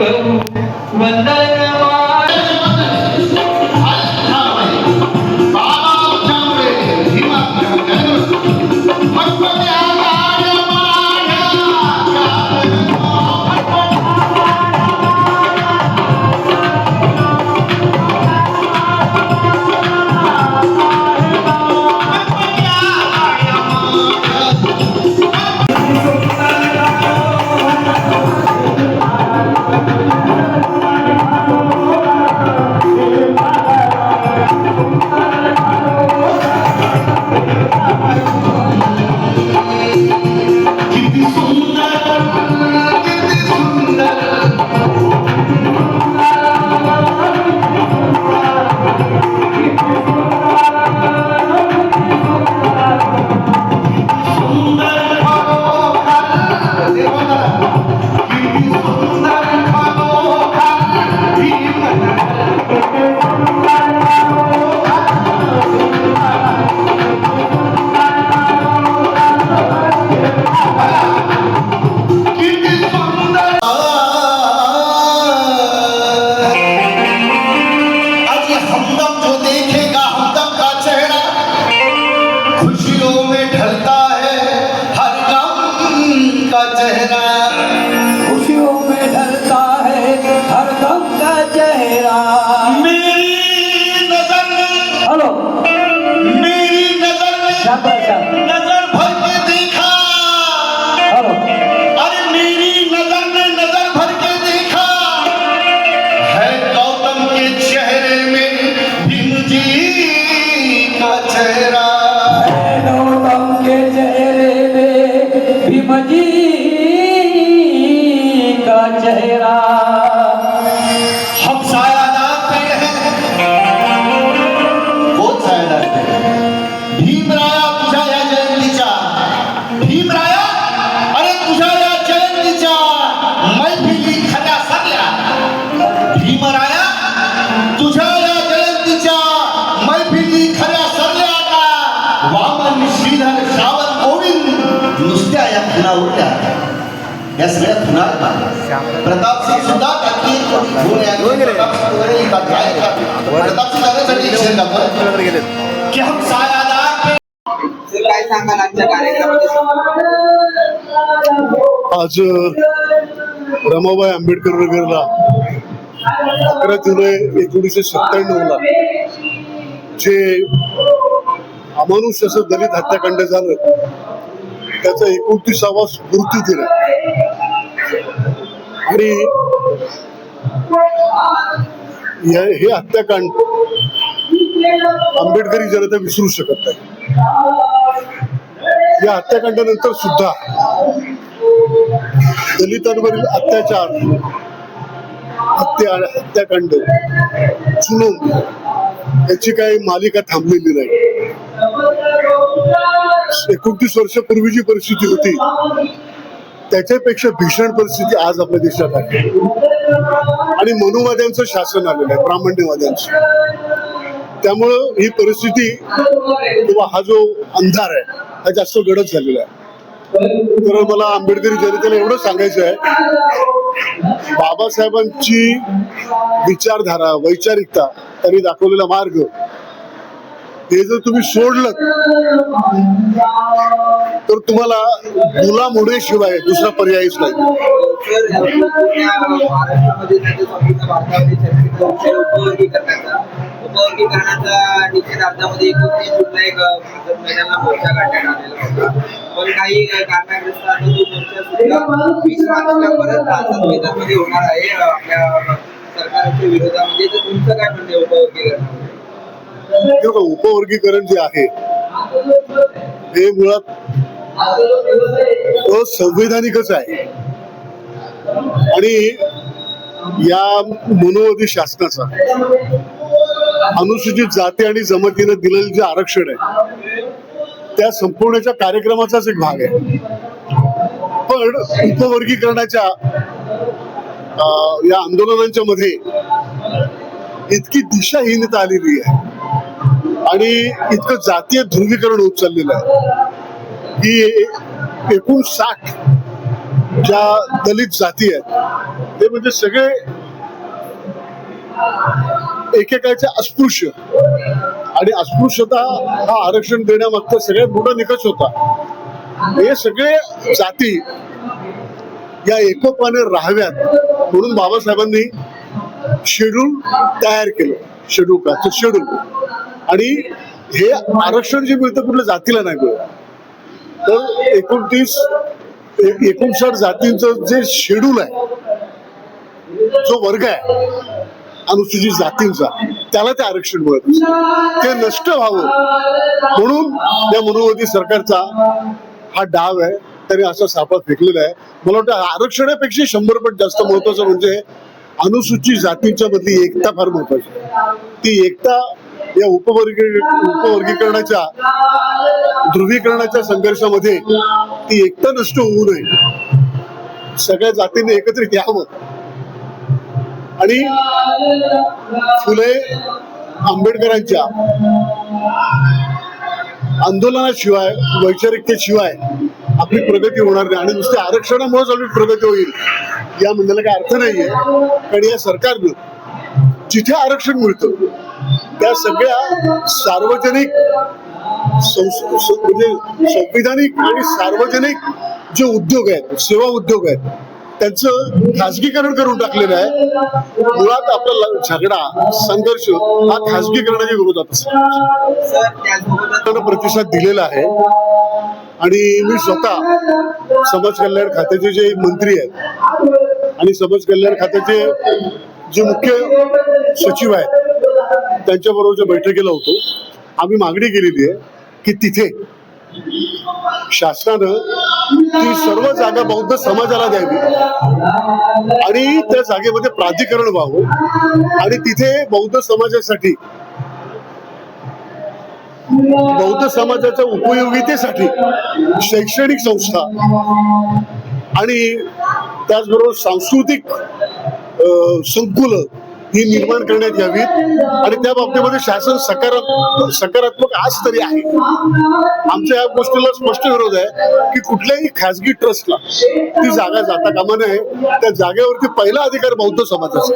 करू नजर भर के देखा, अरे मेरी नजर ने नजर भर के देखा है गौतम के चेहरे में भीम जी का चेहरा, है गौतम के चेहरे में भीम जी का चेहरा। हम सायादार पे हैं, कोण सायादार पे? भीमराया तुझ्या या जयंतीच्या, भीमराया अरे तुझ्या या जयंतीच्या मैफिली खऱ्या सगळ्या, भीमराया तुझ्या या जयंतीच्या मैफिली खऱ्या सगळ्या का वामन श्रीधर श्रावण गोविंद नुसत्या या खुना उरल्या, या सगळ्या खुना प्रतापसिंग सुद्धा टाकी प्रतापसिंग जाण्यासाठी शेर टाकलं की हम सायादार काय सांगाल आजच्या कार्यक्रमामध्ये? आज रमाबाई आंबेडकर नगरला 11 जुलै 1997 जे अमानुष असं दलित हत्याकांड झालं त्याचा 29वा स्मृती दिन आहे आणि हे हत्याकांड आंबेडकरी जनता विसरू शकत नाही। या हत्याकांडानंतर सुद्धा दलितांवरील अत्याचार हत्याकांड जुलूम याची काही मालिका थांबलेली नाही। 29 वर्षापूर्वी जी परिस्थिती होती त्याच्यापेक्षा भीषण परिस्थिती आज आपल्या देशात आहे आणि मनुवाद्यांचं शासन आलेलं आहे, ब्राह्मण्यवाद्यांचं। त्यामुळं ही परिस्थिती किंवा हा जो अंधार आहे हा जास्त गडद झालेला आहे। तर मला आंबेडकरी जनतेला एवढं सांगायचं आहे, बाबासाहेबांची विचारधारा वैचारिकता त्यांनी दाखवलेला मार्ग हे जर तुम्ही सोडलं तर तुम्हाला गुलाम होण्याशिवाय दुसरा पर्यायच नाही। उपवर्गीकरणाचा निषेध अर्जामध्ये 29 जुलै मैदानाला मोर्चा काढण्यात आलेला होता, पण काही कारणाग्रस्त आता तो मोर्चा सुद्धा 20 मार्चला परत संसद मैदानामध्ये होणार आहे आपल्या सरकारच्या विरोधामध्ये। तर तुमचं काय म्हणणं आहे उपवर्गीकरणामध्ये? उपवर्गीकरण जे आहे हे मुळात असंवैधानिकच आहे आणि या मनोवादी शासनाचा अनुसूचित जाती आणि जमातीनं दिलेलं जे आरक्षण आहे त्या संपूर्णच्या कार्यक्रमाचाच एक भाग आहे। पण उपवर्गीकरणाच्या या आंदोलनांच्या मध्ये इतकी दिशाहीनता आलेली आहे आणि इतकं जातीय ध्रुवीकरण होत चाललेलं आहे की 59 ज्या दलित जाती आहेत ते म्हणजे सगळे एकेकाच्या अस्पृश्य, आणि अस्पृश्यता हा आरक्षण देण्यामागचा सगळ्यात मोठा निकष होता. हे सगळे जाती या एकोपाने राहाव्यात म्हणून बाबासाहेबांनी शेड्यूल तयार केलं, शेड्यूल कास्टचं शेड्यूल. आणि हे आरक्षण जे मिळतं कुठल्या जातीला नाही मिळत. तर 59 जातींचं जे शेड्यूल आहे, जो वर्ग आहे अनुसूचित जातींचा, त्याला ते आरक्षण मिळत असतं. ते नष्ट व्हावं म्हणून या मनोवादी सरकारचा हा डाव आहे. त्यांनी असा सापळा फेकलेला आहे. मला वाटतं आरक्षणापेक्षा 100 पट जास्त महत्वाचं म्हणजे अनुसूचित जातींच्या मधली एकता फार महत्वाची आहे. ती एकता या उपवर्गीकरणाच्या ध्रुवीकरणाच्या संघर्षामध्ये ती एकता नष्ट होऊ नये. सगळ्या जातींनी एकत्रित यावं. आणि फुले आंबेडकरांच्या आंदोलनाशिवाय, वैचारिकतेशिवाय आपली प्रगती होणार नाही. आणि नुसते आरक्षणामुळेच आपली प्रगती होईल या म्हणण्याला काही अर्थ नाहीये. कारण या सरकारनं जिथे आरक्षण मिळतं त्या सगळ्या सार्वजनिक म्हणजे संविधानिक आणि सार्वजनिक जे उद्योग आहेत, सेवा उद्योग आहेत, त्यांचं खाजगीकरण करून टाकलेलं आहे. मुळात आपला झगडा, संघर्ष हा खाजगीकरणाच्या विरोधात असतो. प्रतिसाद दिलेला आहे. आणि मी स्वतः समाज कल्याण खात्याचे जे मंत्री आहेत आणि समाज कल्याण खात्याचे जे मुख्य सचिव आहेत त्यांच्याबरोबरच्या बैठकीला होतो. आम्ही मागणी केलेली आहे की तिथे शासनानं ती सर्व जागा बौद्ध समाजाला द्यावी आणि त्या जागेमध्ये प्राधिकरण व्हावं आणि तिथे बौद्ध समाजाच्या उपयोगितेसाठी शैक्षणिक संस्था आणि त्याचबरोबर सांस्कृतिक संकुलं ही निर्माण करण्यात यावीत. आणि त्या बाबतीमध्ये शासन सकारात्मक आज तरी आहे. आमच्या या गोष्टीला स्पष्ट विरोध आहे की कुठल्याही खाजगी ट्रस्टला ती जागा जाता कामा नये. त्या जागेवरती पहिला अधिकार बौद्ध समाजाचा.